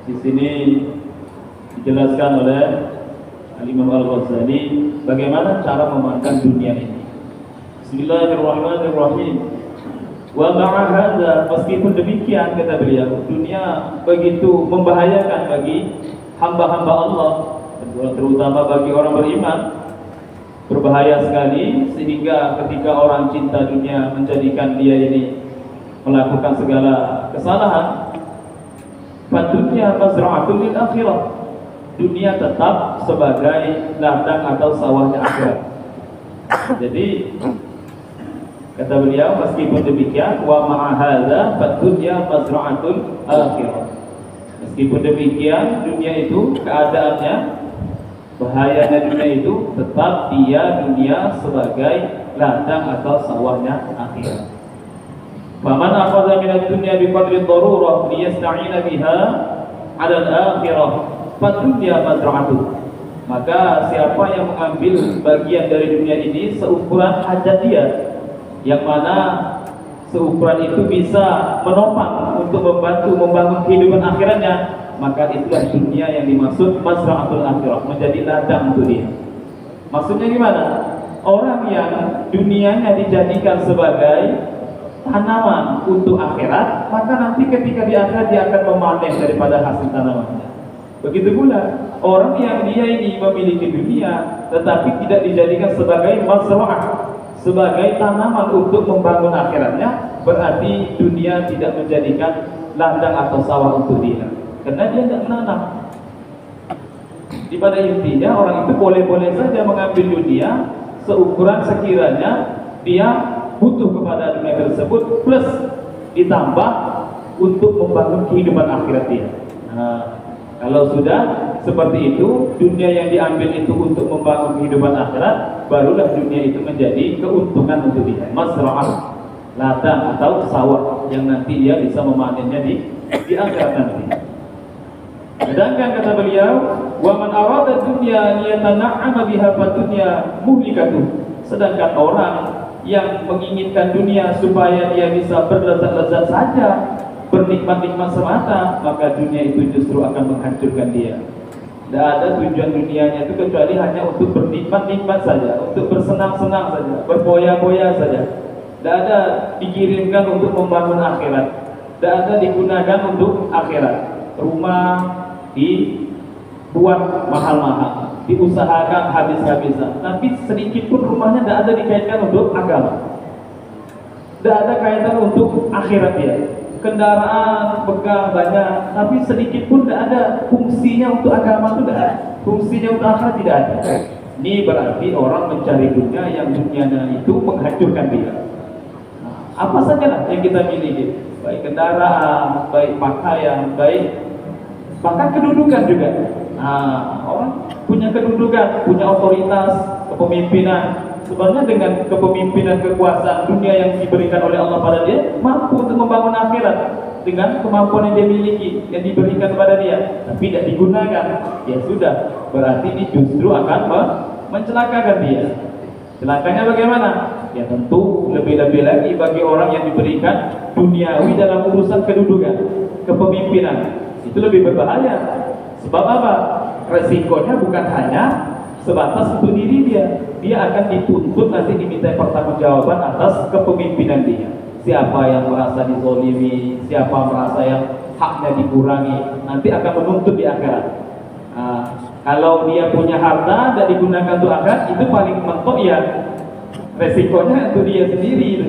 Di sini dijelaskan oleh Al-Imam Al-Ghazali bagaimana cara memandang dunia ini. Bismillahirrahmanirrahim. Wa ma'a hadza, meskipun demikian kata beliau, dunia begitu membahayakan bagi hamba-hamba Allah, terutama bagi orang beriman. Berbahaya sekali sehingga ketika orang cinta dunia menjadikan dia ini melakukan segala kesalahan. Dunia mazra'atul lil akhirah. Dunia tetap sebagai ladang atau sawahnya akhirat. Jadi kata beliau, meskipun demikian, wa ma'a hadza dunya mazra'atul akhirah. Meskipun demikian, dunia itu keadaannya, bahayanya dunia itu tetap dia dunia sebagai ladang atau sawahnya akhirat. Faman akhadha min ad-dunya biqadri ad-darurah liyasta'ina biha 'ala al-akhirah fadunya mazra'atuh. Maka siapa yang mengambil bagian dari dunia ini seukuran hajat dia, yang mana seukuran itu bisa menopang untuk membantu membangun kehidupan akhiratnya, maka itulah dunia yang dimaksud mazra'atul akhirah, menjadi ladang untuk dia. Maksudnya gimana? Orang yang dunianya dijadikan sebagai tanaman untuk akhirat, maka nanti ketika di akhirat dia akan memanen daripada hasil tanamannya. Begitu pula orang yang dia ini memiliki dunia tetapi tidak dijadikan sebagai mazra'ah, sebagai tanaman untuk membangun akhiratnya, berarti dunia tidak menjadikan ladang atau sawah untuk dia, karena dia tidak menanam. Di pada intinya orang itu boleh-boleh saja mengambil dunia seukuran sekiranya dia butuh kepada dunia tersebut, plus ditambah untuk membangun kehidupan akhirat dia. Nah, kalau sudah seperti itu, dunia yang diambil itu untuk membangun kehidupan akhirat, barulah dunia itu menjadi keuntungan untuk dia, mazra'ah, ladang atau sawah yang nanti dia bisa memanennya di akhirat nanti. Sedangkan kata beliau, wa man arada dunya liyatana'ama biha fadunya muhlikatuh. Sedangkan orang yang menginginkan dunia supaya dia bisa berlezat-lezat saja, bernikmat-nikmat semata, maka dunia itu justru akan menghancurkan dia. Tidak ada tujuan dunianya itu kecuali hanya untuk bernikmat-nikmat saja, untuk bersenang-senang saja, berboya-boya saja. Tidak ada dikirimkan untuk membangun akhirat, tidak ada digunakan untuk akhirat. Rumah dibuat mahal-mahal, diusahakan habis-habisan, tapi sedikit pun rumahnya tidak ada dikaitkan untuk agama, tidak ada kaitan untuk akhirat dia. Kendaraan pegang banyak, tapi sedikit pun tidak ada fungsinya untuk agama, itu tidak ada. Fungsinya untuk akhirat tidak ada. Ini berarti orang mencari dunia yang dunianya itu menghancurkan dia. Apa sajalah yang kita miliki, baik kendaraan, baik pakaian, baik bahkan kedudukan juga. Orang punya kedudukan, punya otoritas, kepemimpinan. Sebenarnya dengan kepemimpinan, kekuasaan dunia yang diberikan oleh Allah pada dia, mampu untuk membangun akhirat dengan kemampuan yang dia miliki, yang diberikan kepada dia, tapi tidak digunakan, ya sudah, berarti ini justru akan mencelakakan dia. Celakanya bagaimana? Ya tentu lebih-lebih lagi bagi orang yang diberikan duniawi dalam urusan kedudukan, kepemimpinan. Itu lebih berbahaya. Sebab apa? Resikonya bukan hanya sebatas untuk diri dia, dia akan dituntut nanti diminta pertanggungjawaban atas kepemimpinan dia. Siapa yang merasa dizolimi, siapa merasa yang haknya dikurangi, nanti akan menuntut di akhirat. Kalau dia punya harta dan digunakan untuk akhirat, itu paling mentok ya, resikonya untuk dia sendiri itu.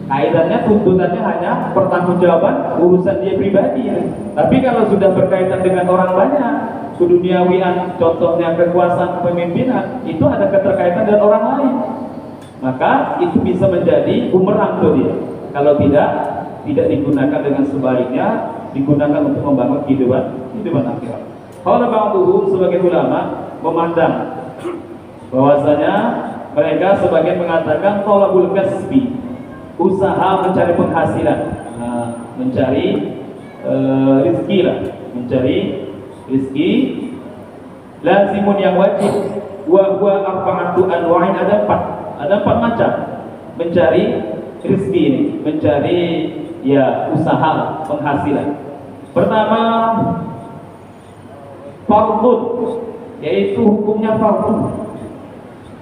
Kaitannya, tuntutannya hanya pertanggungjawaban urusan dia pribadi. Tapi kalau sudah berkaitan dengan orang banyak, keduniawian, contohnya kekuasaan, kepemimpinan, itu ada keterkaitan dengan orang lain, maka itu bisa menjadi bumerang untuk dia. Kalau tidak digunakan dengan sebaiknya, digunakan untuk membangun kehidupan akhirat. Kalau ba'duhum, sebagian ulama memandang bahwasanya mereka sebagian mengatakan thalabul kasbi, usaha mencari penghasilan, mencari rezeki lah, mencari rezeki lazimun yang wajib, wa huwa arba'atu anwa'in, ada empat macam mencari rezeki ini, mencari ya usaha penghasilan. Pertama, fardun, yaitu hukumnya fardu.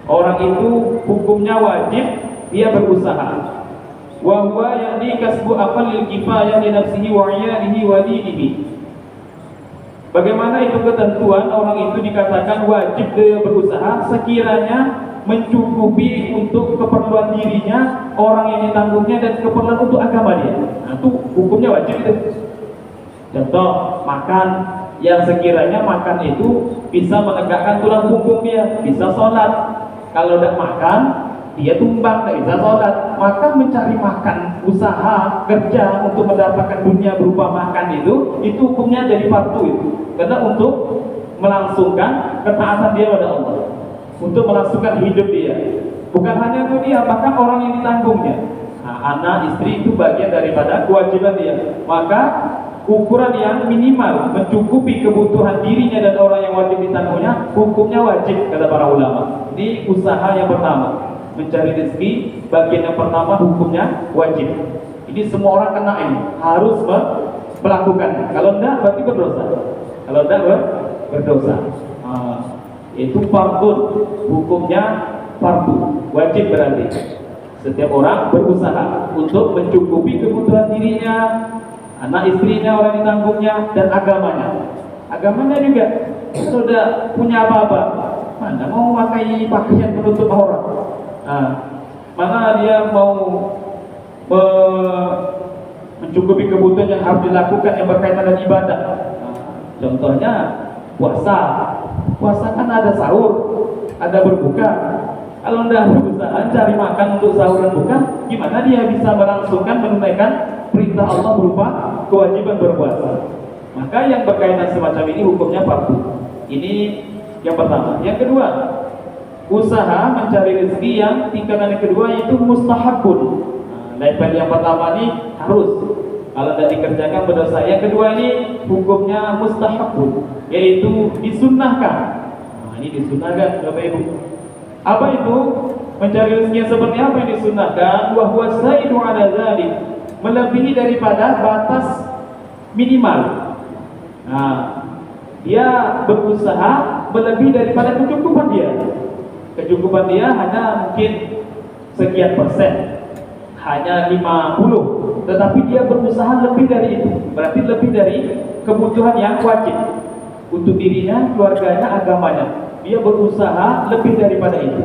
Orang itu hukumnya wajib dia berusaha. Wa huwa yani kasbu aqallil kifayah li nafsihi wa 'iyalihi wa dinihi. Bagaimana itu ketentuan orang itu dikatakan wajib dia berusaha sekiranya mencukupi untuk keperluan dirinya, orang yang ditanggungnya, dan keperluan untuk agama dia. Nah, itu hukumnya wajib itu. Contoh, makan yang sekiranya makan itu bisa menegakkan tulang punggung dia, bisa sholat. Kalau tidak makan, dia tumbang, tidak bisa sholat. Maka mencari makan, usaha, kerja untuk mendapatkan dunia berupa makan itu hukumnya jadi fardu itu. Karena untuk melangsungkan ketaatan dia pada Allah, untuk melangsungkan hidup dia. Bukan hanya itu dia, bahkan orang yang ditanggungnya. Nah, anak, istri itu bagian daripada kewajiban dia. Maka ukuran yang minimal mencukupi kebutuhan dirinya dan orang yang wajib ditanggungnya, hukumnya wajib kata para ulama. Ini usaha yang pertama, mencari rezeki, bagian yang pertama hukumnya wajib. Ini semua orang kena ini, harus melakukan. Kalau tidak berarti berdosa. Kalau tidak berdosa. Itu fardun, hukumnya fardu, wajib berarti. Setiap orang berusaha untuk mencukupi kebutuhan dirinya, anak istrinya, orang ditanggungnya, dan agamanya. Agamanya juga, sudah punya apa-apa, mana mau pakai pakaian menutup aurat, mana dia mau mencukupi kebutuhan yang harus dilakukan yang berkaitan dengan ibadah. Contohnya puasa. Puasa kan ada sahur, ada berbuka. Kalau tidak berusaha cari makan untuk sahur dan buka, gimana dia bisa melangsungkan menunaikan perintah Allah berupa kewajiban berpuasa? Maka yang berkaitan semacam ini hukumnya fardu. Ini yang pertama. Yang kedua, usaha mencari rezeki yang tingkatan yang kedua itu mustahabun. Level yang pertama ini harus, kalau tidak dikerjakan berdosa. Yang kedua ini hukumnya mustahabun, yaitu disunnahkan. Ini disunnahkan, Bapak Ibu. Apa itu? Mencari rezeki yang seperti apa yang disunnahkan? Wa huwa zaidu ala dzalik, melebihi daripada batas minimal. Nah, dia berusaha melebihi daripada kecukupan dia. Kecukupan dia hanya mungkin sekian persen, hanya 50, tetapi dia berusaha lebih dari itu. Berarti lebih dari kebutuhan yang wajib untuk dirinya, keluarganya, agamanya. Dia berusaha lebih daripada itu.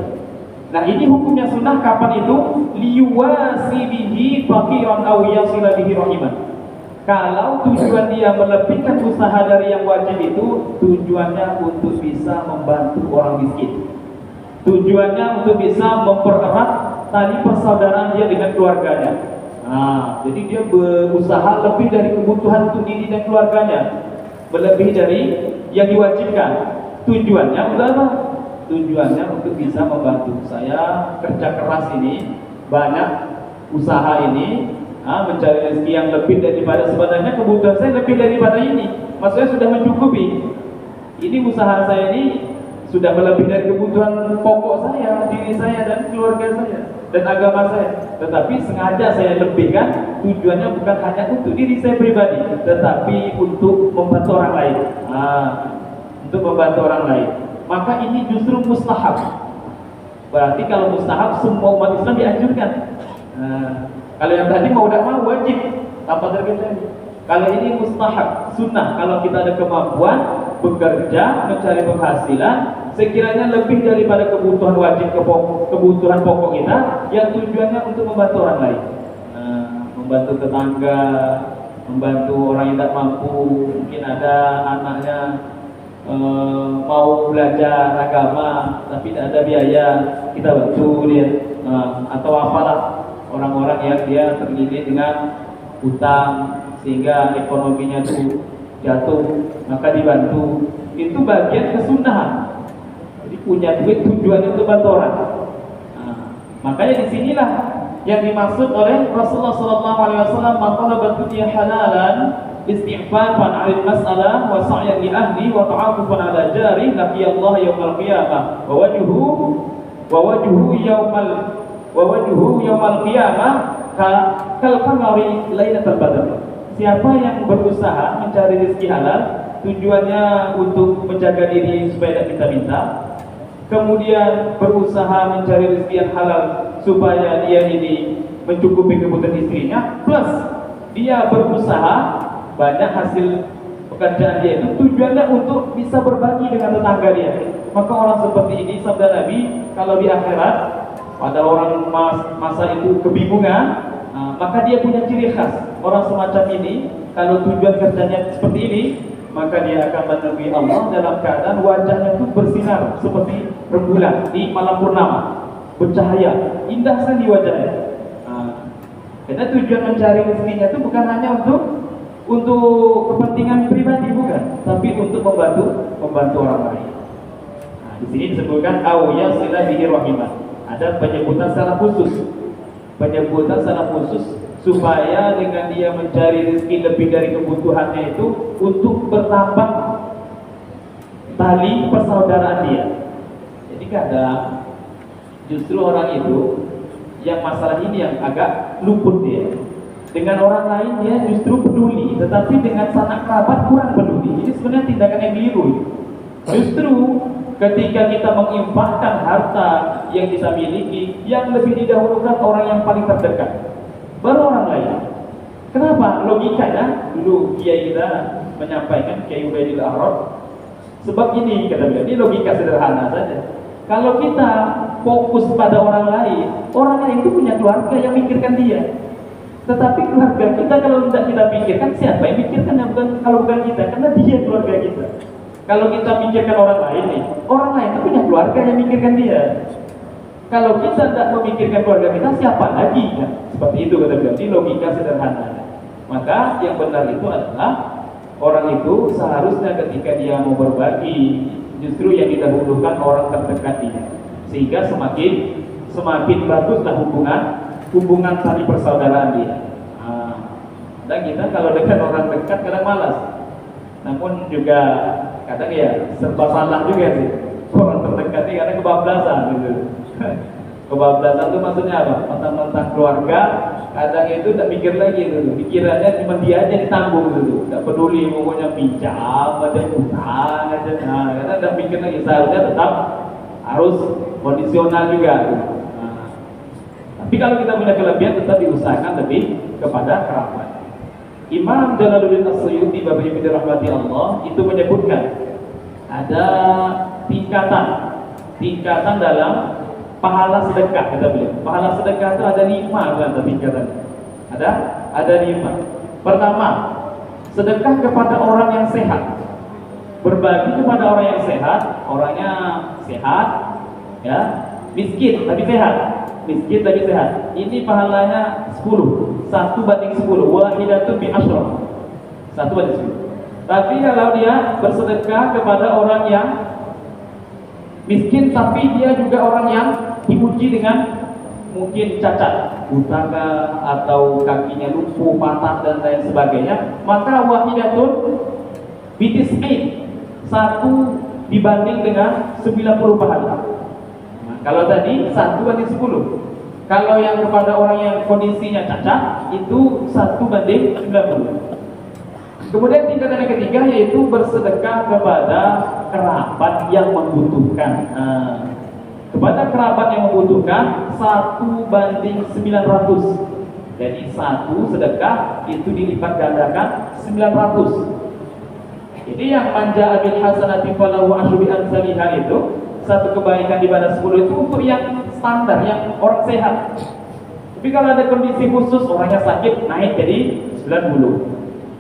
Nah, ini hukumnya sunnah kapan itu? Liwasi bihi faqiran aw yasila bihi rahiman. Kalau tujuan dia melebihkan usaha dari yang wajib itu, tujuannya untuk bisa membantu orang miskin. Tujuannya untuk bisa mempererat tali persaudaraan dia dengan keluarganya. Nah, jadi dia berusaha lebih dari kebutuhan untuk diri dan keluarganya, melebihi dari yang diwajibkan. Tujuannya untuk apa? Tujuannya untuk bisa membantu saya kerja keras ini, banyak usaha ini, mencari rezeki yang lebih daripada sebenarnya kebutuhan saya lebih daripada ini. Maksudnya sudah mencukupi. Ini usaha saya ini sudah melebihi dari kebutuhan pokok saya, diri saya dan keluarga saya dan agama saya. Tetapi sengaja saya lebihkan, tujuannya bukan hanya untuk diri saya pribadi, tetapi untuk membantu orang lain. Untuk membantu orang lain. Maka ini justru mustahab. Berarti kalau mustahab, semua umat Islam dianjurkan. Kalau yang tadi mau tidak mau wajib, tanpa terkecuali. Kalau ini mustahab, sunnah. Kalau kita ada kemampuan bekerja, mencari penghasilan, sekiranya lebih daripada kebutuhan wajib, kebutuhan pokok kita, yang tujuannya untuk membantu orang lain, membantu tetangga, membantu orang yang tidak mampu. Mungkin ada anaknya mau belajar agama tapi tidak ada biaya, kita bantu dia. Atau apalah, orang-orang yang dia terlilit dengan utang sehingga ekonominya itu jatuh, maka dibantu. Itu bagian kesunahan. Jadi punya duit tujuannya untuk bantu orang. Makanya disinilah yang dimaksud oleh Rasulullah SAW, "Man talaba dunya halalan istighfafan 'alal mas'alah wa sa'yan li ahli wa ta'afufan 'ala jari laqiyallaha yaumal qiyamah wa wajhuhu yaumal qiyamah kal qamari lailatul badr." siapa yang berusaha mencari rezeki halal, tujuannya untuk menjaga diri supaya tidak minta-minta, kemudian berusaha mencari rezeki yang halal supaya dia ini mencukupi kebutuhan istrinya, plus dia berusaha banyak hasil pekerjaan dia itu tujuannya untuk bisa berbagi dengan tetangga dia. Maka orang seperti ini, sabda Nabi, kalau di akhirat pada orang masa itu kebingungan, maka dia punya ciri khas. Orang semacam ini kalau tujuan kerjanya seperti ini, maka dia akan menemui Allah dalam keadaan wajahnya itu bersinar seperti rembulan di malam purnama, bercahaya, indah sekali wajahnya. Karena tujuan mencari rezekinya itu bukan hanya untuk kepentingan pribadi, bukan, tapi untuk membantu orang lain. Di sini disebutkan awya sila bihi rahimah. Ada penyebutan secara khusus supaya dengan dia mencari rezeki lebih dari kebutuhannya itu untuk bertambah tali persaudaraan dia. Jadi kadang justru orang itu yang masalah ini yang agak luput dia. Dengan orang lain dia justru peduli, tetapi dengan sanak kerabat kurang peduli. Ini sebenarnya tindakan yang keliru. Justru ketika kita menginfakkan harta yang kita miliki, yang lebih didahulukan orang yang paling terdekat, baru orang lain. Kenapa? Logikanya dulu kiai kita menyampaikan, Kiai Ubaidil Arad, sebab ini kata beliau, ini logika sederhana saja. Kalau kita fokus pada orang lain itu punya keluarga yang mikirkan dia. Tetapi keluarga kita kalau tidak kita pikirkan, siapa yang mikirkan? Kalau bukan kita, karena dia keluarga kita. Kalau kita mikirkan orang lain nih, orang lain itu punya keluarga yang mikirkan dia. Kalau kita tidak memikirkan keluarga kita, siapa lagi? Ya, seperti itu kata beliau. Ini logika sederhana. Maka yang benar itu adalah orang itu seharusnya ketika dia mau berbagi, justru yang didahulukan orang terdekat dia, sehingga semakin baguslah hubungan tali persaudaraan dia. Dan kita kalau dekat orang dekat kadang malas, namun juga kadang ya serba salah juga sih. Orang terdekat ini kadang kebablasan gitu. Kebablasan itu maksudnya apa? Mentang-mentang keluarga, kadang itu tidak mikir lagi gitu. Pikirannya cuma dia aja ditanggung gitu. Tidak peduli, pokoknya pinjam aja, utang aja. Karena tidak mikir lagi, seharusnya tetap harus kondisional juga gitu. Tapi kalau kita punya kelebihan, tetap diusahakan lebih kepada kerabat. Imam Jalaluddin As-Suyuti, Bapak Ibu dirahmati Allah, itu menyebutkan ada tingkatan dalam pahala sedekah, kata beliau. Pahala sedekah itu ada 5 tingkatan. Ada 5. Pertama, sedekah kepada orang yang sehat. Berbagi kepada orang yang sehat, orangnya sehat, ya, miskin tapi sehat. Miskin tapi sehat. Ini pahalanya 10, 1/10. Wahidatun bi asyraf. 1/10. Tapi kalau dia bersedekah kepada orang yang miskin tapi dia juga orang yang diuji dengan mungkin cacat, buta atau kakinya lumpuh, patah dan lain sebagainya, maka wahidatun bi tis'in, 1 dibanding dengan 90 pahala. Kalau tadi 1/10. Kalau yang kepada orang yang kondisinya cacat itu 1/90. Kemudian tingkatan yang ketiga yaitu bersedekah kepada kerabat yang membutuhkan. Kepada kerabat yang membutuhkan 1/900. Jadi 1 sedekah itu dilipat gandakan 900. Jadi yang manja bil hasanati falahu asyru amsalihha itu, 1 kebaikan dibanding 10 itu untuk yang standar, yang orang sehat. Tapi kalau ada kondisi khusus, orangnya sakit, naik jadi 90.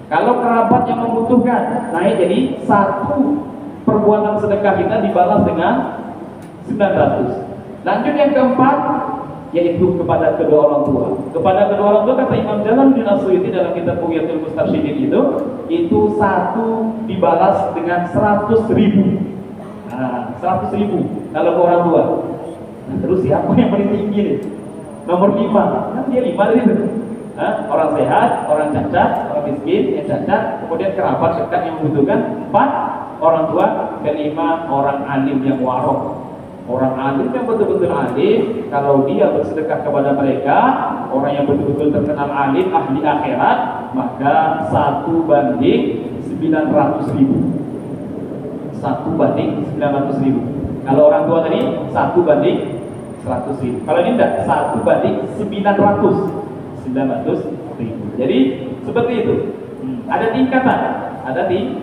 Kalau kerabat yang membutuhkan, naik jadi 1 perbuatan sedekah kita dibalas dengan 900. Lanjut yang keempat, yaitu kepada kedua orang tua. Kepada kedua orang tua, kata Imam Jalaluddin As-Suyuti dalam kitab Bughyatul Mustarsyidin itu 1 dibalas dengan 100.000. 100.000 kalau ke orang tua. Terus siapa yang paling tinggi nih? Nomor 5, kan dia 5 itu. Orang sehat, orang cacat, orang miskin yang cacat, kemudian kerabat dekat yang membutuhkan, 4 orang tua, kelima orang alim yang warok. Orang alim yang betul-betul alim, kalau dia bersedekah kepada mereka, orang yang betul-betul terkenal alim, ahli akhirat, maka 1:900.000. 1:900.000. Kalau orang tua tadi 1:100.000. Kalau ini enggak, 1:900.000. Jadi seperti itu. Ada tingkatan,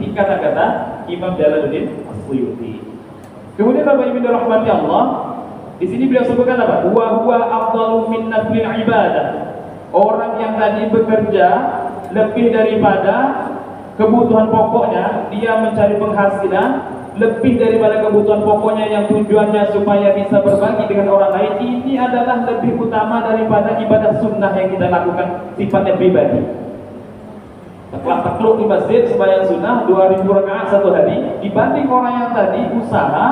tingkatan kata Imam Jalaluddin As-Suyuti. Kemudian Bapak Ibu dirahmati Allah, di sini beliau sebutkan apa? Wa huwa afdalu min naflil ibadah. Orang yang tadi bekerja lebih daripada kebutuhan pokoknya, dia mencari penghasilan lebih daripada kebutuhan pokoknya yang tujuannya supaya bisa berbagi dengan orang lain, ini adalah lebih utama daripada ibadah sunnah yang kita lakukan sifatnya pribadi. Setelah takluk di masjid sembahyang sunnah 2000 rakaat satu hari, dibanding orang yang tadi usaha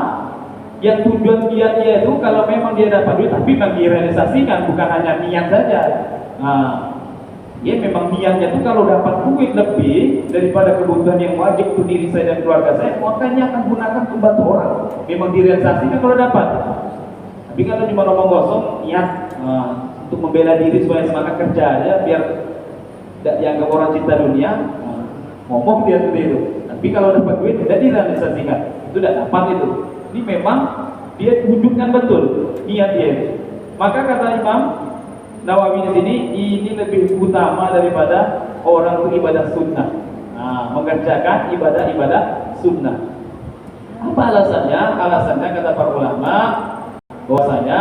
yang tujuan dia itu kalau memang dia dapat duit tapi bagi realisasikan, bukan hanya niat saja. Nah, dia memang niatnya itu kalau dapat duit lebih daripada kebutuhan yang wajib untuk diri saya dan keluarga saya, makanya akan gunakan membantu orang. Memang direalisasikan kalau dapat. Tapi kalau cuma ngomong kosong, niat untuk membela diri supaya semangat kerja aja biar tidak dianggap orang cinta dunia, ngomong dia seperti itu. Tapi kalau dapat duit tidak direalisasikan, itu tidak dapat itu. Ini memang dia wujudkan betul niat dia. Maka kata Imam Nawawi di sini, ini lebih utama daripada orang itu ibadah sunnah. Mengerjakan ibadah-ibadah sunnah. Apa alasannya? Alasannya kata para ulama bahwasanya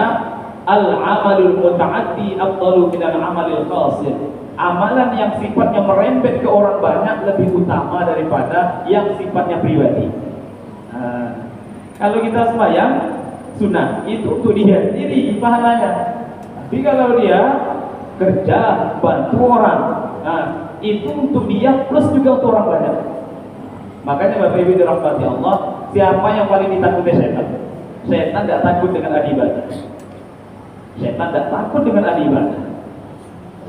al-amalul muta'addi afdalu min al-amalil qasir. Amalan yang sifatnya merembet ke orang banyak lebih utama daripada yang sifatnya pribadi. Kalau kita sembahyang sunnah itu untuk dia sendiri pahalanya. Tapi kalau dia kerja bantu orang, itu untuk dia plus juga untuk orang banyak. Makanya Bapak Ibu dirahmati Allah, siapa yang paling ditakuti setan? Setan tidak takut dengan ahli ibadah. Setan tidak takut dengan ahli ibadah.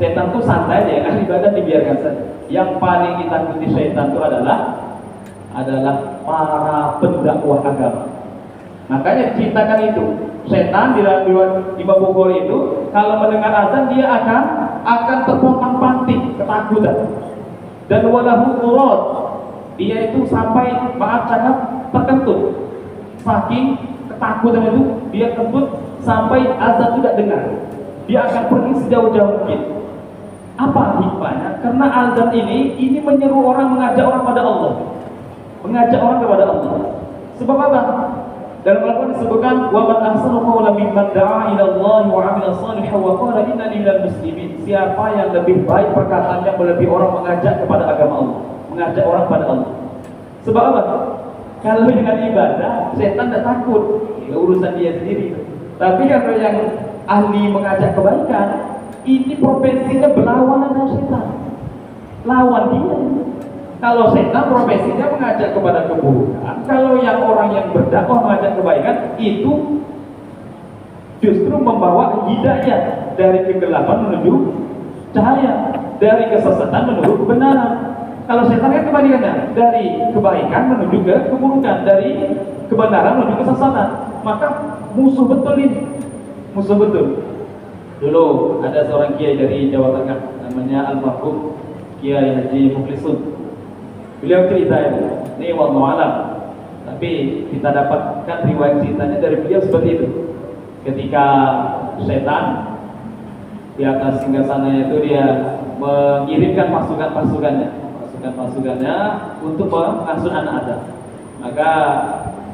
Setan itu santai aja, ahli ibadah dibiarkan saja. Yang paling ditakuti setan itu adalah para pendakwah agama. Makanya ceritakan itu. Setan di bab Bukhari itu kalau mendengar azan dia akan terpontang-panting ketakutan. Dan walahu murad, dia itu sampai maaf cakap terkentut. Saking ketakutan itu dia kentut sampai azan tidak dengar. Dia akan pergi sejauh-jauh mungkin. Apa hikmahnya? Karena azan ini menyeru orang, mengajak orang pada Allah. Mengajak orang kepada Allah. Sebab apa? Dalam Al-Quran disebutkan wa man ahsanu qawlan mimman da'a ila Allah wa 'amila shalihan wa qala innani minal muslimin. Siapa yang lebih baik perkataannya melebihi orang mengajak kepada agama Allah, mengajak orang pada Allah. Sebab apa? Kalau dengan ibadah setan tidak takut, ya urusan dia sendiri. Tapi kalau yang ahli mengajak kebaikan, ini profesinya berlawanan dengan setan. Lawan dia. Kalau setan profesinya mengajak kepada keburukan, kalau yang orang yang berdakwah mengajak kebaikan, itu justru membawa hidayah dari kegelapan menuju cahaya, dari kesesatan menuju kebenaran. Kalau setan kan kebalikannya, dari kebaikan menuju ke keburukan, dari kebenaran menuju kesesatan. Maka musuh betul ini, musuh betul. Dulu ada seorang kiai dari Jawa Tengah, namanya Almarhum Kiai Haji Mukhlisun. Beliau cerita ini wallahu alam, tapi kita dapatkan riwayat ceritanya dari beliau seperti itu. Ketika setan di atas singgasana itu dia mengirimkan pasukannya untuk mengasuh anak Adam. Maka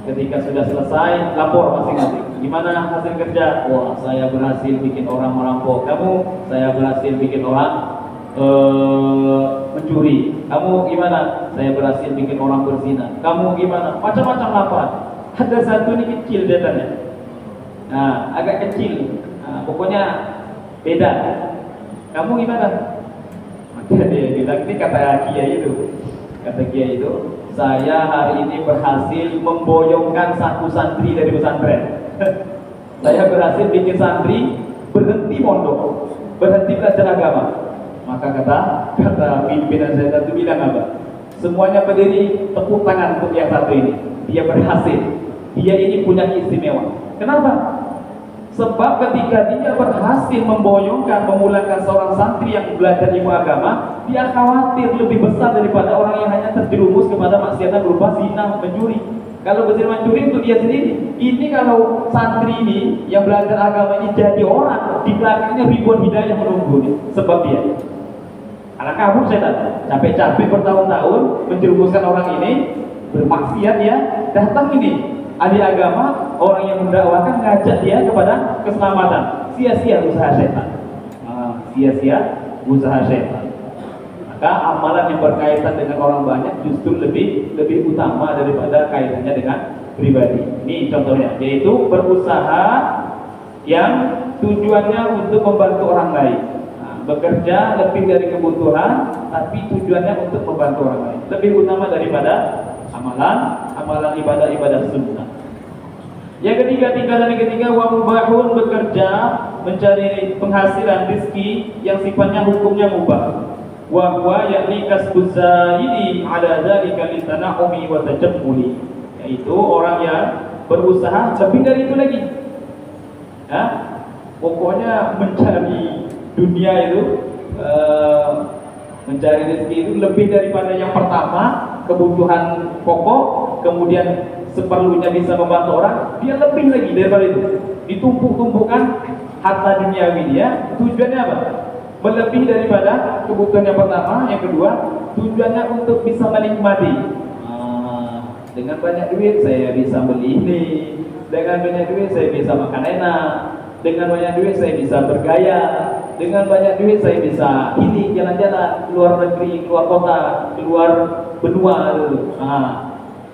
ketika sudah selesai, lapor masing-masing. Gimana hasil kerja? Wah, saya berhasil bikin orang merampok. Kamu, saya berhasil bikin orang mencuri. Kamu gimana? Saya berhasil bikin orang berzina. Kamu gimana? Macam-macam laporan. Ada satu ini kecil datanya. Nah, agak kecil. Pokoknya beda. Kamu gimana? Maka dia bilang, ini kata kiai itu, saya hari ini berhasil memboyongkan satu santri dari pesantren. Saya berhasil bikin santri berhenti mondok, berhenti belajar agama. Maka kata pimpinan saya itu bilang apa? Semuanya berdiri, tepuk tangan untuk yang satu ini. Dia berhasil. Dia ini punya istimewa. Kenapa? Sebab ketika dia berhasil memboyongkan, memulangkan seorang santri yang belajar ilmu agama, dia khawatir lebih besar daripada orang yang hanya terjerumus kepada maksiatan berupa zina, mencuri. Kalau berzina mencuri untuk dia sendiri. Ini kalau santri ini yang belajar agama ini jadi orang, di belakangnya ribuan hidayah menunggu nih. Sebab dia anak kabur setan, capek-capek bertahun-tahun menjerumuskan orang ini bermaksiat, ya datang ini ahli agama, orang yang mendakwakan, ngajak dia kepada keselamatan. Sia-sia usaha setan. Sia-sia usaha setan. Maka amalan yang berkaitan dengan orang banyak justru lebih utama daripada kaitannya dengan pribadi. Ini contohnya, yaitu berusaha yang tujuannya untuk membantu orang lain. Bekerja lebih dari kebutuhan, tapi tujuannya untuk membantu orang lain. Lebih utama daripada amalan ibadah sunnah. Yang ketiga, tingkatan yang ketiga, wa mubahun, bekerja mencari penghasilan rezeki yang sifatnya hukumnya mubah. Wa huwa yakni kasbuz zaidi ala dzalika litanahumi wa tajammuli, yaitu orang yang berusaha lebih dari itu lagi. Ya, pokoknya mencari dunia itu, mencari rezeki itu lebih daripada yang pertama, kebutuhan pokok, kemudian seperlunya bisa membantu orang, dia lebih lagi daripada itu. Ditumpuk-tumpukkan harta duniawi dia, tujuannya apa? Melebihi daripada kebutuhan yang pertama, yang kedua, tujuannya untuk bisa menikmati. Dengan banyak duit saya bisa beli ini, dengan banyak duit saya bisa makan enak, dengan banyak duit saya bisa bergaya, dengan banyak duit saya bisa ini jalan-jalan keluar negeri, keluar kota, keluar benua gitu.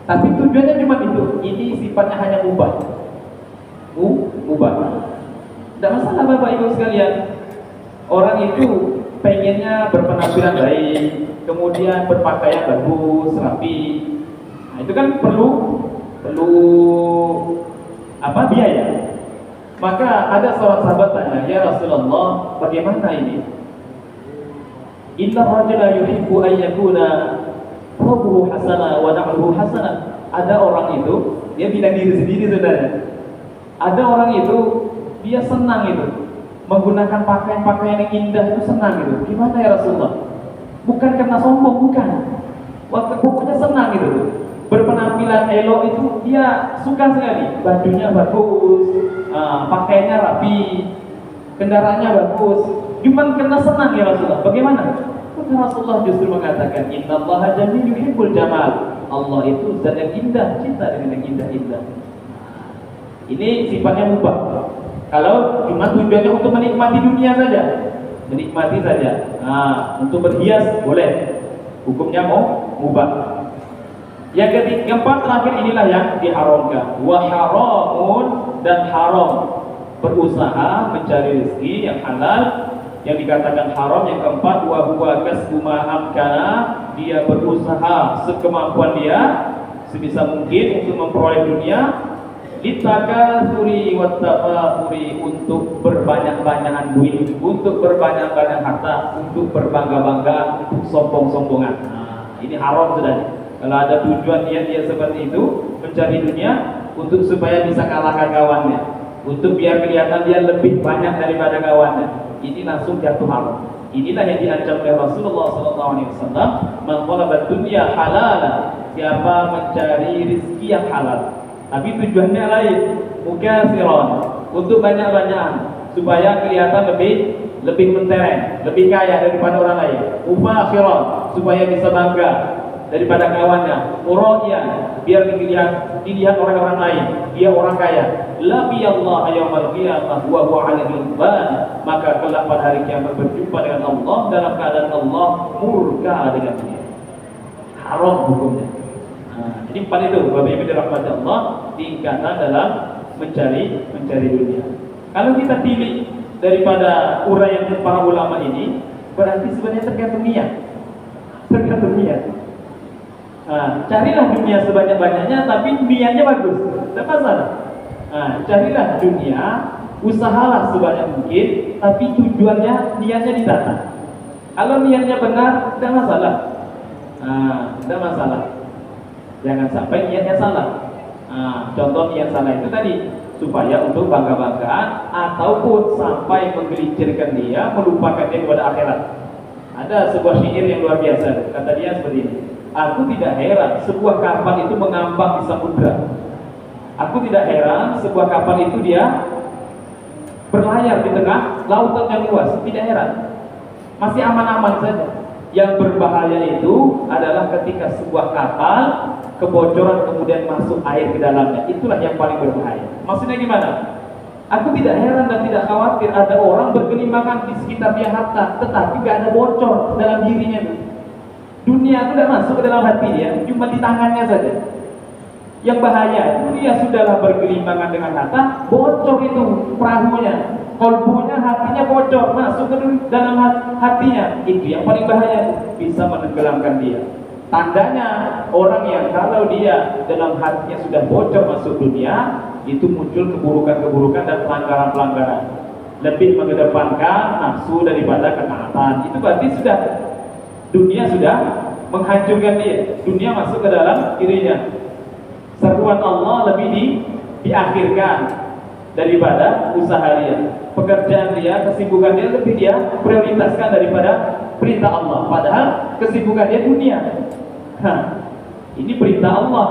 Tapi tujuannya cuma itu. Ini sifatnya hanya mubah. Mubah. Tidak masalah Bapak Ibu sekalian. Orang itu pengennya berpenampilan baik, kemudian berpakaian bagus, rapi. Itu kan perlu biaya. Maka ada seorang sahabat tanya, ya Rasulullah, bagaimana ini? Inna rajula yuhibbu an yakuna thawbuhu hasana wa na'luhu hasana. Ada orang itu, dia bilang diri sendiri sebenarnya. Ada orang itu, dia senang itu menggunakan pakaian-pakaian yang indah, itu senang gitu. Gimana ya Rasulullah? Bukan karena sombong, bukan. Pokoknya senang gitu. Berpenampilan elok itu dia suka sekali. Bajunya bagus, pakaiannya rapi, kendaraannya bagus. Cuman karena senang ya Rasulullah. Bagaimana? Maka Rasulullah justru mengatakan, Innallaha jamil yuhibbul jamal. Allah itu zat yang indah, cinta dengan yang indah-indah. Ini sifatnya mubah. Kalau cuma tujuannya untuk menikmati dunia saja, menikmati saja. Untuk berhias boleh, hukumnya mubah. Yang keempat terakhir, inilah yang diharamkan. Wa haramun, dan haram berusaha mencari rezeki yang halal. Yang dikatakan haram yang keempat, wa huwa kasbu ma amkana, dia berusaha sekemampuan dia sebisa mungkin untuk memperoleh dunia, litakatsuri wattafakuri, untuk berbanyak-banyakan duit, untuk berbanyak-banyak harta, untuk berbangga-banggaan, untuk sombong-sombongan. Ini haram sudah. Kalau ada tujuan dia seperti itu, mencari dunia untuk supaya bisa kalahkan kawannya, untuk biar kelihatan dia lebih banyak daripada kawannya, ini langsung jatuh haram. Inilah yang diancam oleh Rasulullah SAW. Man talaba dunya halalan, siapa mencari rezeki yang halal, tapi tujuannya lain, mukasiran, untuk banyak-banyakan, supaya kelihatan lebih mentereng, lebih kaya daripada orang lain. Mufakhiran, supaya bisa bangga daripada kawannya. Muraiyan, biar dilihat orang-orang lain, dia orang kaya. Labi Allah yaumul qiyamah wa huwa 'alaihim ghadban, maka kelak pada hari kiamat berjumpa dengan Allah dalam keadaan Allah murka dengan dia. Haram hukumnya. Jadi empat itu Bapak Ibu dirahmati Allah, tingkatan dalam mencari dunia. Kalau kita pilih daripada uraian para ulama ini, berarti sebenarnya tergantung niat. Tergantung niat. Carilah dunia sebanyak-banyaknya, tapi niatnya bagus, tidak masalah. Carilah dunia, usahalah sebanyak mungkin, tapi tujuannya, niatnya ditata. Kalau niatnya benar, tidak masalah. Tidak masalah. Jangan sampai niatnya salah. Contoh niat salah itu tadi, supaya untuk bangga-banggaan ataupun sampai menggelincirkan dia, melupakan dia kepada akhirat. Ada sebuah syair yang luar biasa, kata dia seperti ini: aku tidak heran sebuah kapal itu mengambang di samudra. Aku tidak heran sebuah kapal itu dia berlayar di tengah lautan yang luas. Tidak heran, masih aman-aman saja. Yang berbahaya itu adalah ketika sebuah kapal kebocoran kemudian masuk air ke dalamnya. Itulah yang paling berbahaya. Maksudnya gimana? Aku tidak heran dan tidak khawatir ada orang bergelimbangan di sekitar dia harta, tetapi gak ada bocor dalam dirinya itu. Dunia itu tidak masuk ke dalam hati dia, cuma di tangannya saja. Yang bahaya, dia sudahlah bergelimbangan dengan harta, bocor itu perahunya, kolbunya, hatinya bocor, masuk ke dalam hatinya. Itu yang paling bahaya, bisa menenggelamkan dia. Tandanya orang yang kalau dia dalam hatinya sudah bocor masuk dunia, itu muncul keburukan-keburukan dan pelanggaran-pelanggaran. Lebih mengedepankan nafsu daripada ketaatan. Itu berarti sudah dunia sudah menghancurkan dia. Dunia masuk ke dalam dirinya. Seruan Allah lebih diakhirkan daripada usaha dia. Pekerjaan dia, kesibukan dia lebih dia prioritaskan daripada perintah Allah. Padahal kesibukan dia dunia. Ini perintah Allah.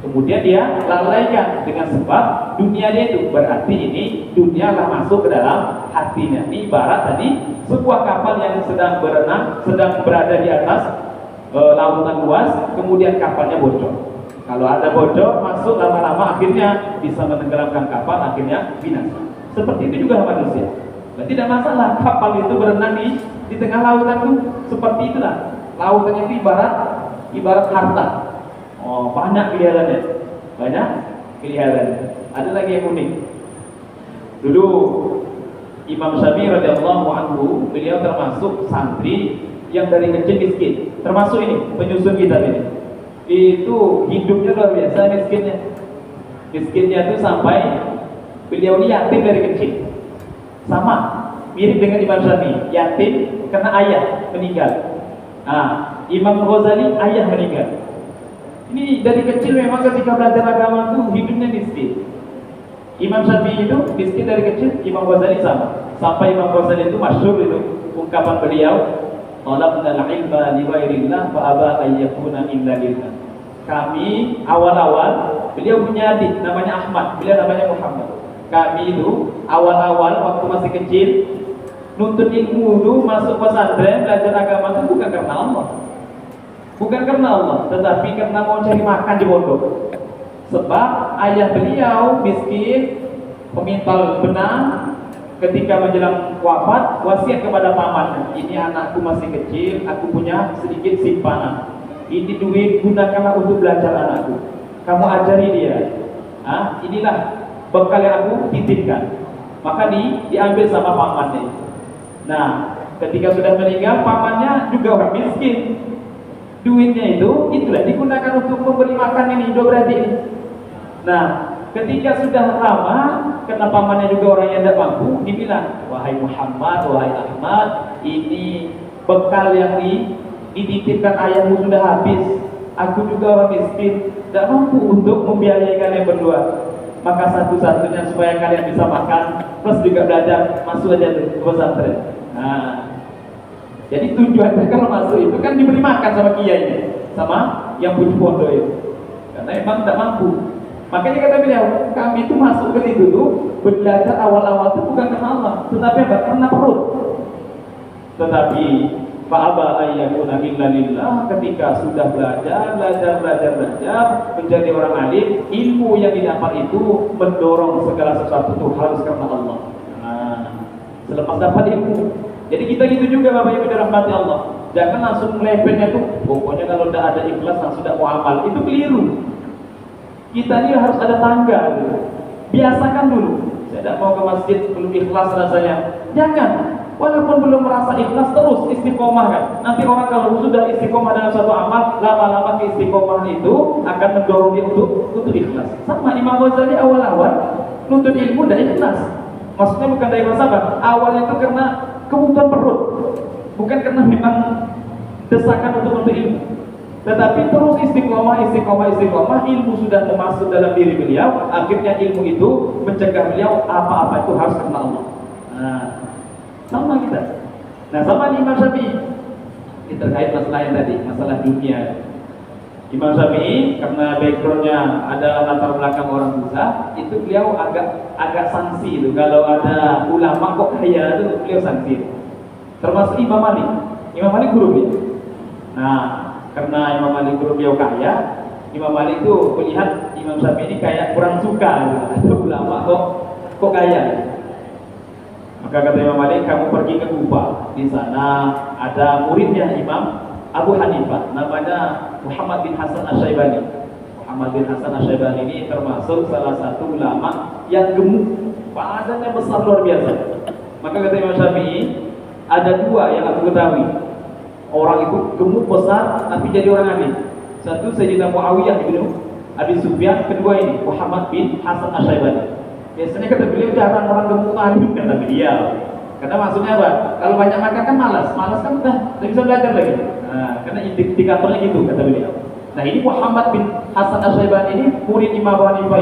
Kemudian dia lalaikan dengan sebab dunia dia itu. Berarti ini dunia lah masuk ke dalam hatinya. Ini ibarat tadi sebuah kapal yang sedang berenang, sedang berada di atas lautan luas, kemudian kapalnya bocor. Kalau ada bocor masuk, lama-lama akhirnya bisa menenggelamkan kapal, akhirnya binasa. Seperti itu juga manusia. Berarti tidak masalah kapal itu berenang di tengah lautan itu. Seperti itulah. Lautan itu ibarat harta. Oh, banyak kelihatannya. Banyak kelihatannya. Ada lagi yang unik. Dulu Imam Syafi'i radhiyallahu anhu, beliau termasuk santri yang dari kecil miskin. Termasuk ini penyusun kitab ini. Itu hidupnya luar biasa miskinnya. Miskinnya itu sampai beliau ini yatim dari kecil. Sama, mirip dengan Imam Syafi'i, yatim karena ayah meninggal. Imam Ghazali ayah meninggal. Ini dari kecil memang ketika belajar agama itu hidupnya miskin. Imam Syafi'i itu miskin dari kecil, Imam Ghazali sama. Sampai Imam Ghazali itu masyhur itu ungkapan beliau, "Talabna al-ilma li ghairillah fa aba an yakuna illa lillah." Kami awal-awal, beliau punya adik namanya Ahmad, beliau namanya Muhammad. Kami itu awal-awal waktu masih kecil nuntut ilmu itu, masuk pesantren, belajar agama itu bukan karena Allah. Bukan karena Allah, tetapi karena mau cari makan di pondok. Sebab ayah beliau miskin, pemintal benang, ketika menjelang wafat wasiat kepada pamannya, ini anakku masih kecil, aku punya sedikit simpanan. Ini duit gunakanlah untuk belajar anakku. Kamu ajari dia. Inilah bekal yang aku titipkan. Maka diambil sama pamannya. Nah, ketika sudah meninggal, pamannya juga orang miskin. Duitnya itulah digunakan untuk memberi makan ini dua beradik ini. Nah, ketika sudah lama, karena pamannya juga orang yang tidak mampu, dibilang, "Wahai Muhammad, wahai Ahmad, ini bekal yang dititipkan ayahmu sudah habis. Aku juga orang miskin, tidak mampu untuk membiayai kalian berdua. Maka satu-satunya supaya kalian bisa makan plus juga belajar, masuk aja ke pesantren." Jadi tujuannya kalau masuk itu kan diberi makan sama kiai, sama yang punya pondok itu. Karena emang tidak mampu. Makanya kata beliau, kami itu masuk ke situ tuh belajar awal-awal itu bukan karena Allah, tetapi karena perut. Tetapi fa'aba ayyakuna illa lillah, ketika sudah belajar menjadi orang alim, ilmu yang didapat itu mendorong segala sesuatu itu harus karena Allah. Selepas dapat ilmu. Jadi kita gitu juga Bapak Ibu dirahmati Allah. Jangan langsung melepetnya tuh, pokoknya kalau tidak ada ikhlas langsung tidak mau amal. Itu keliru. Kita ini harus ada tangga gitu. Biasakan dulu. Saya tidak mau ke masjid belum ikhlas rasanya. Jangan. Walaupun belum merasa ikhlas, terus istiqomah kan. Nanti orang kalau sudah istiqomah dalam suatu amal, lama-lama keistiqomahan itu akan mendorong dia untuk ikhlas. Sama Imam Ghazali awal-awal nuntut ilmu dan ikhlas. Maksudnya bukan dari masalah. Awalnya itu karena kebutuhan perut, bukan karena memang desakan untuk ilmu. Tetapi terus istiqomah, ilmu sudah masuk dalam diri beliau. Akhirnya ilmu itu mencegah beliau apa-apa itu harus karena Allah. Nah, sama kita. Nah, sama Imam Syafi'i. Ini terkait masalah yang tadi, masalah dunia. Imam Syafi'i karena backgroundnya adalah latar belakang orang buta, itu beliau agak sanksi itu. Kalau ada ulama kok kaya itu beliau sanksi. Termasuk Imam Malik. Imam Malik guru dia. Nah, karena Imam Malik guru beliau kaya, Imam Malik itu melihat Imam Syafi'i ini kayak kurang suka. Ada ulama kok kaya. Maka kata Imam Malik, kamu pergi ke Kufa. Di sana ada muridnya Imam Abu Hanifah, namanya Muhammad bin Hasan Asy-Syaibani. Muhammad bin Hasan Asy-Syaibani ini termasuk salah satu ulama yang gemuk, badannya besar luar biasa. Maka kata Imam Syafi'i, ada dua yang aku ketahui. Orang itu gemuk besar tapi jadi orang alim. Satu Sayyidina Muawiyah bin Abi Sufyan, kedua ini Muhammad bin Hasan Asy-Syaibani. Biasanya kata beliau jarang orang gemuk alim kata beliau. Karena maksudnya apa? Kalau banyak makan kan malas kan udah tidak bisa belajar lagi. Nah, karena indikatornya gitu kata beliau. Nah, ini Muhammad bin Hasan Asy-Syaibani ini murid Imam Abu Hanifah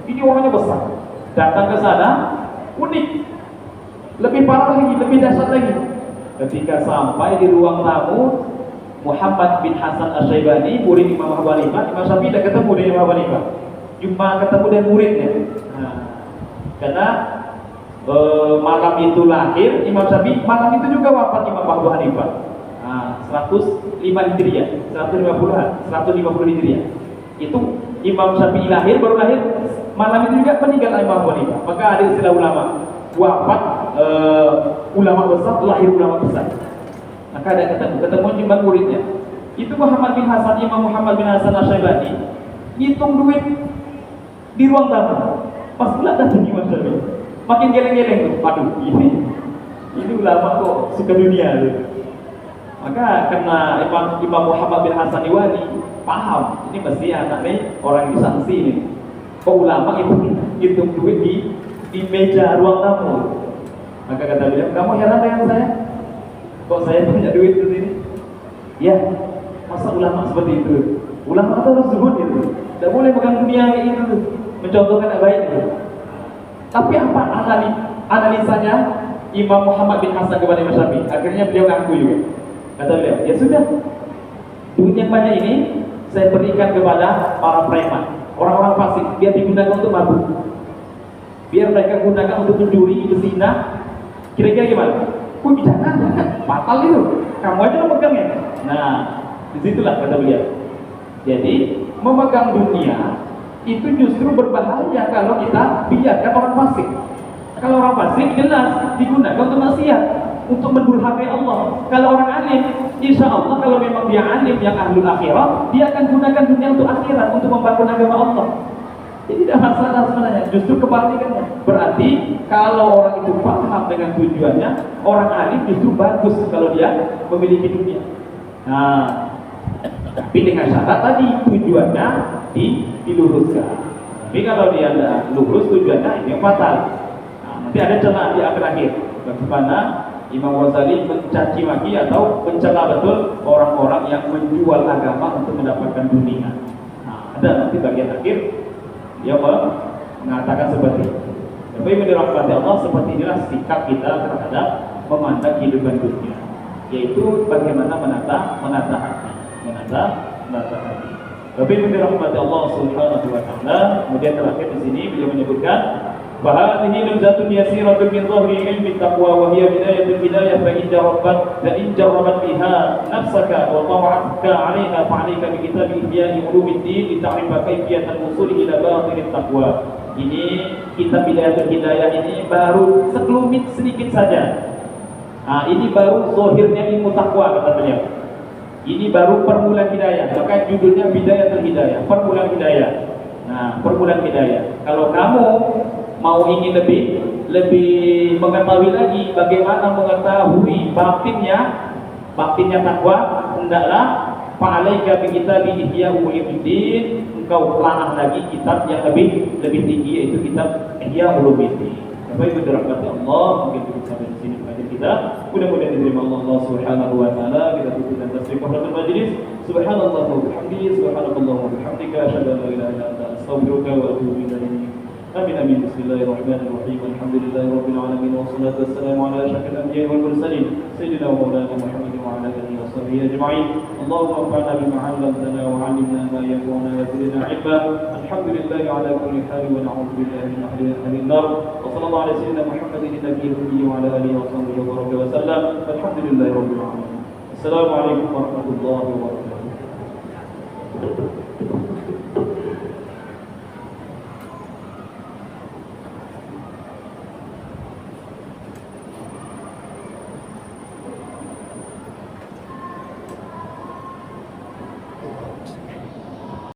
ini orangnya besar. Datang ke sana unik, lebih parah lagi, lebih dahsyat lagi. Ketika sampai di ruang tamu, Muhammad bin Hasan Asy-Syaibani murid Imam Abu Hanifah, Imam Syafi'i dah ketemu dengan Imam Abu Hanifah. Jumpa ketemu dengan muridnya. Nah, karena malam itu lahir Imam Syafi'i, malam itu juga wafat Imam Abu Hanifah. 105 Hijriah, 150 Hijriah. Itu Imam Syafi'i lahir, baru lahir, malam itu juga meninggal Imam Abu Hanifah. Maka ada istilah ulama, wafat ulama besar, lahir ulama besar. Maka ada ketemu jumpa muridnya. Itu Muhammad bin Hasan, Imam Muhammad bin Hasan Asy-Syaibani hitung duit di ruang tamu. Pas pula datang Imam Syafi'i, makin geleng-geleng tuh. Aduh, ini ulama kok suka dunia tuh. Maka karena Imam Muhammad bin Hasan Iwani paham, ini mesti anaknya orang disanksi ini. Kok ulama itu hitung duit di meja ruang tamu. Maka kata beliau, kamu heran dengan saya? Kok saya punya duit di sini? Ya, masa ulama seperti itu? Ulama itu harus zuhud itu. Tidak boleh pegang dunia kayak itu. Mencontohkan yang baik itu. Tapi apa analisanya Imam Muhammad bin Hasan kepada Imam Syafi'i? Akhirnya beliau ngaku juga. Kata beliau, ya sudah, duit yang banyak ini saya berikan kepada para preman, orang-orang fasik, biar digunakan untuk mabuk, biar mereka gunakan untuk mencuri, berzina. Kira-kira gimana? Jangan, fatal itu. Kamu aja yang megangnya. Nah, disitulah kata beliau. Jadi memegang dunia itu justru berbahaya kalau kita biarkan orang fasik. Kalau orang fasik jelas digunakan untuk maksiat, untuk mendurhakai Allah. Kalau orang alim, insya Allah kalau memang dia alim yang ahlul akhirat, dia akan gunakan dunia untuk akhirat, untuk membangun agama Allah. Jadi tidak masalah sebenarnya, justru kebalikannya. Berarti kalau orang itu paham dengan tujuannya, orang alim justru bagus kalau dia memiliki dunia. Nah, tapi dengan syarat tadi tujuannya diluruskan. Tapi kalau dia ada lurus tujuannya, ini yang fatal. Nah, nanti ada celah di akhir-akhir. Bagaimana Imam Ghazali mencaci maki atau mencela betul orang-orang yang menjual agama untuk mendapatkan dunia. Nah, ada nanti bagian akhir dia mengatakan seperti itu. Tapi dirahmati Allah, seperti inilah sikap kita terhadap memandang kehidupan dunia, yaitu bagaimana menata hati. Tapi dirahmati Allah Subhanahu wa taala. Kemudian terakhir di sini beliau menyebutkan bahwa ini nuzatun yasiratun min dhahri ilmi taqwa wa hiya bidayatul hidayah fa in jarrabat biha nafsaka wa tawa'atka 'alayha fa 'alayka bi kitab ihya'i ulumuddin li ta'rifa kayfiyatan wusul ila batinit taqwa. Ini kitab bidayatul hidayah ini baru sekelumit sedikit saja. Nah, ini baru zahirnya ilmu taqwa kata beliau. Ini baru permulaan hidayah, maka judulnya Bidayatul Hidayah, permulaan hidayah. Nah, permulaan hidayah. Kalau kamu mau ingin lebih mengetahui lagi bagaimana mengetahui batinnya takwa, hendaklah fa'alaika bi kitab Ihya Ulumuddin, engkau pelajari lagi kitab yang lebih tinggi, yaitu kitab Ihya Ulumuddin. Bapak Ibu dirahmati Allah, mungkin kita sampai di sini kajian kita. Mudah-mudahan diterima Allah Subhanahu wa taala. Kita tutup dengan tasbih kafaratul majlis. Subhanallah wa bihamdihi, subhanallahi wa bihamdika, asyhadu an la ilaha illa anta, astaghfiruka wa atubu ilaik. Amin amin. Bismillahirrahmanirrahim. Alhamdulillahirabbil alamin wassalatu wassalamu ala asyrafil anbiya'i wal mursalin sayyidina wa maulana Muhammadin wa ala alihi wa sahbihi ajma'in. Allahumma anfa'na bima 'allamtana wa 'allimna ma yanfa'una wa zidna 'ilma. Alhamdulillahi ala kulli hal wa na'udzu billahi min ahli nar. Wa sallallahu ala sayyidina Muhammadin nabiyil ummi wa ala alihi wa sahbihi wa baraka wa sallam. Alhamdulillahirabbil alamin. Assalamualaikum warahmatullahi wabarakatuh.